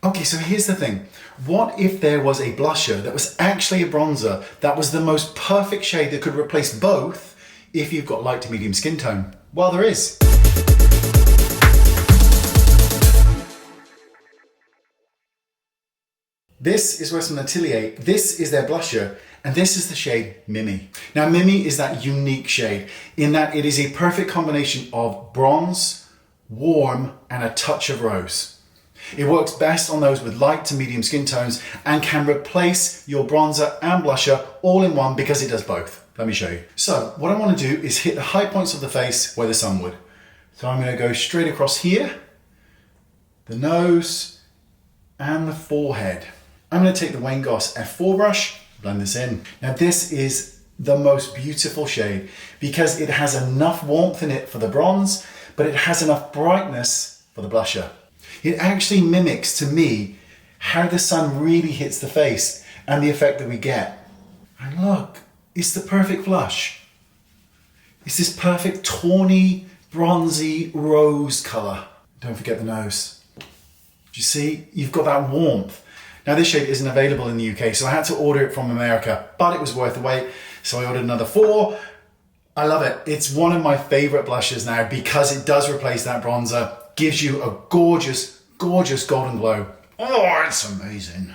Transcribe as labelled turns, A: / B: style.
A: Okay, so here's the thing. What if there was a blusher that was actually a bronzer that was the most perfect shade that could replace both if you've got light to medium skin tone? Well, there is. This is Westman Atelier, this is their blusher, and this is the shade Mimi. Now Mimi is that unique shade in that it is a perfect combination of bronze, warm, and a touch of rose. It works best on those with light to medium skin tones and can replace your bronzer and blusher all in one because it does both. Let me show you. So what I want to do is hit the high points of the face where the sun would. So I'm going to go straight across here, the nose, and the forehead. I'm going to take the Wayne Goss F4 brush, blend this in. Now this is the most beautiful shade because it has enough warmth in it for the bronze, but it has enough brightness for the blusher. It actually mimics, to me, how the sun really hits the face and the effect that we get. And look, it's the perfect flush. It's this perfect tawny, bronzy rose colour. Don't forget the nose. Do you see? You've got that warmth. Now this shade isn't available in the UK, so I had to order it from America, but it was worth the wait. So I ordered another 4. I love it. It's one of my favorite blushes now because it does replace that bronzer, gives you a gorgeous, gorgeous golden glow. Oh, it's amazing.